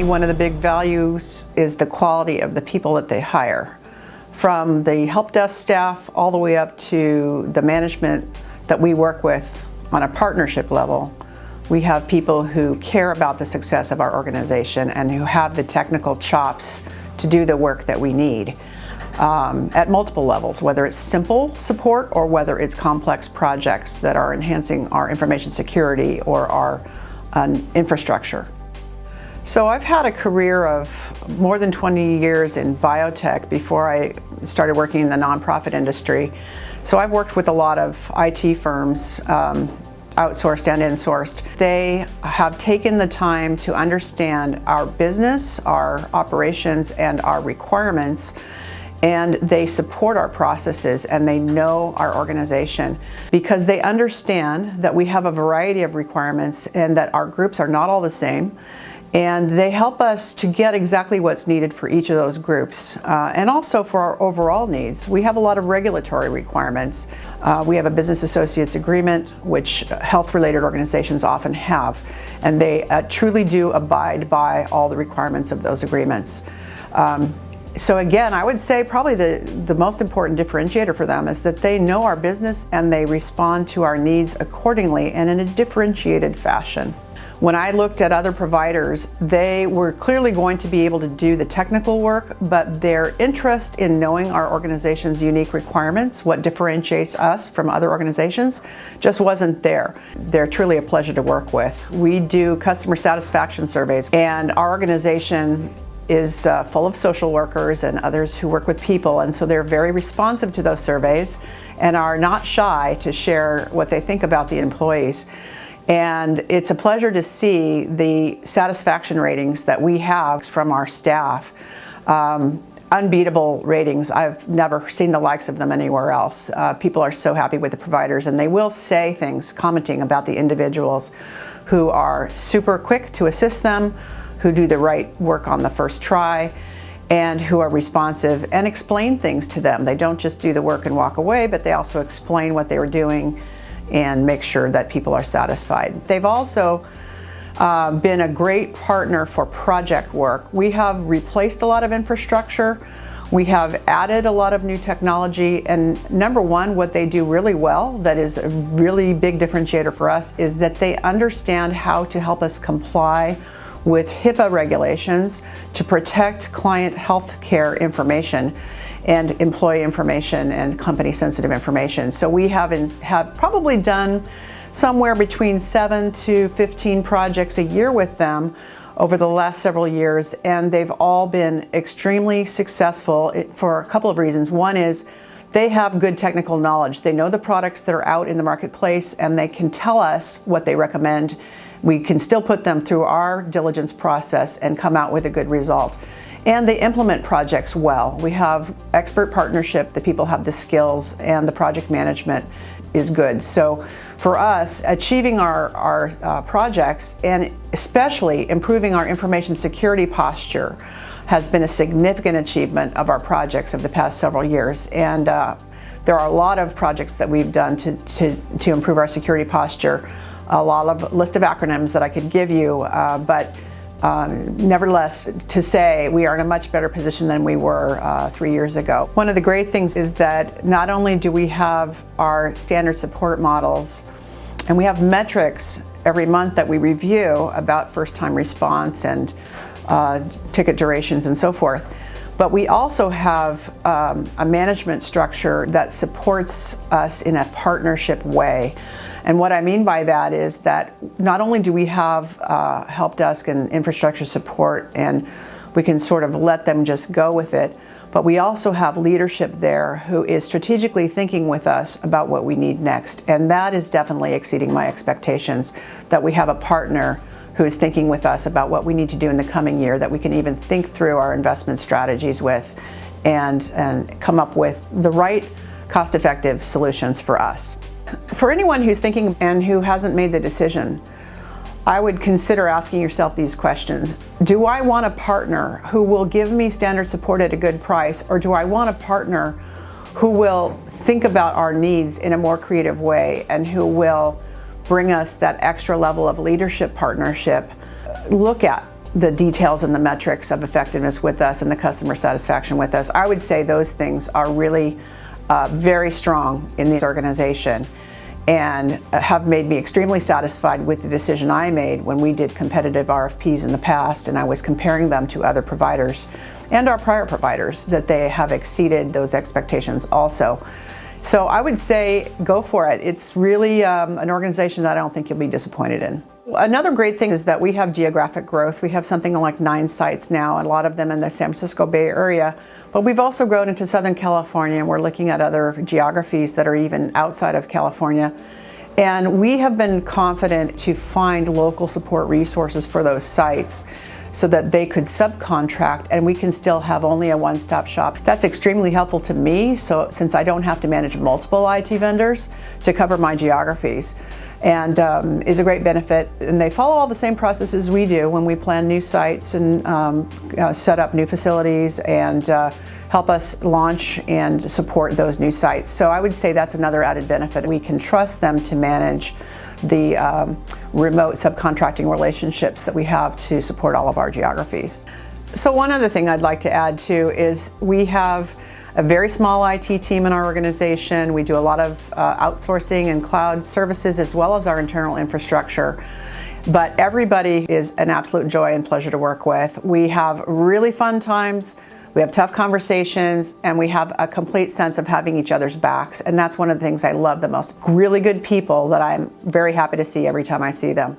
me, one of the big values is the quality of the people that they hire. From the help desk staff all the way up to the management that we work with on a partnership level, we have people who care about the success of our organization and who have the technical chops to do the work that we need at multiple levels, whether it's simple support or whether it's complex projects that are enhancing our information security or our infrastructure. So I've had a career of more than 20 years in biotech before I started working in the nonprofit industry. So I've worked with a lot of IT firms, outsourced and insourced. They have taken the time to understand our business, our operations, and our requirements, and they support our processes and they know our organization because they understand that we have a variety of requirements and that our groups are not all the same. And they help us to get exactly what's needed for each of those groups and also for our overall needs. We have a lot of regulatory requirements. We have a business associates agreement, which health-related organizations often have, and they truly do abide by all the requirements of those agreements. So again, I would say probably the most important differentiator for them is that they know our business and they respond to our needs accordingly and in a differentiated fashion. When I looked at other providers, they were clearly going to be able to do the technical work, but their interest in knowing our organization's unique requirements, what differentiates us from other organizations, just wasn't there. They're truly a pleasure to work with. We do customer satisfaction surveys, and our organization is full of social workers and others who work with people, and so they're very responsive to those surveys and are not shy to share what they think about the employees. And it's a pleasure to see the satisfaction ratings that we have from our staff. Unbeatable ratings. I've never seen the likes of them anywhere else. People are so happy with the providers, and they will say things commenting about the individuals who are super quick to assist them, who do the right work on the first try, and who are responsive and explain things to them. They don't just do the work and walk away, but they also explain what they were doing and make sure that people are satisfied. They've also been a great partner for project work. We have replaced a lot of infrastructure. We have added a lot of new technology, and number one, what they do really well, that is a really big differentiator for us, is that they understand how to help us comply with HIPAA regulations to protect client health care information and employee information and company sensitive information. So we have probably done somewhere between 7 to 15 projects a year with them over the last several years, and they've all been extremely successful for a couple of reasons. One is they have good technical knowledge. They know the products that are out in the marketplace and they can tell us what they recommend. We can still put them through our diligence process and come out with a good result. And they implement projects well. We have expert partnership, the people have the skills, and the project management is good. So for us, achieving our projects and especially improving our information security posture has been a significant achievement of our projects of the past several years. And there are a lot of projects that we've done to improve our security posture. A lot of list of acronyms that I could give you, but nevertheless, to say we are in a much better position than we were 3 years ago. One of the great things is that not only do we have our standard support models, and we have metrics every month that we review about first-time response and ticket durations and so forth, but we also have a management structure that supports us in a partnership way. And what I mean by that is that not only do we have help desk and infrastructure support and we can sort of let them just go with it, but we also have leadership there who is strategically thinking with us about what we need next. And that is definitely exceeding my expectations, that we have a partner who is thinking with us about what we need to do in the coming year, that we can even think through our investment strategies with and come up with the right cost-effective solutions for us. For anyone who's thinking and who hasn't made the decision, I would consider asking yourself these questions. Do I want a partner who will give me standard support at a good price, or do I want a partner who will think about our needs in a more creative way and who will bring us that extra level of leadership partnership? Look at the details and the metrics of effectiveness with us and the customer satisfaction with us. I would say those things are really very strong in this organization and have made me extremely satisfied with the decision I made when we did competitive RFPs in the past, and I was comparing them to other providers and our prior providers, that they have exceeded those expectations also. So I would say go for it. It's really an organization that I don't think you'll be disappointed in. Another great thing is that we have geographic growth. We have something like 9 sites now, and a lot of them in the San Francisco Bay Area. But we've also grown into Southern California, and we're looking at other geographies that are even outside of California. And we have been confident to find local support resources for those sites so that they could subcontract and we can still have only a one-stop shop. That's extremely helpful to me, so since I don't have to manage multiple IT vendors to cover my geographies, and is a great benefit. And they follow all the same processes we do when we plan new sites and set up new facilities and help us launch and support those new sites. So I would say that's another added benefit. We can trust them to manage the remote subcontracting relationships that we have to support all of our geographies. So one other thing I'd like to add too is we have a very small IT team in our organization. We do a lot of outsourcing and cloud services as well as our internal infrastructure. But everybody is an absolute joy and pleasure to work with. We have really fun times, we have tough conversations, and we have a complete sense of having each other's backs. And that's one of the things I love the most. Really good people that I'm very happy to see every time I see them.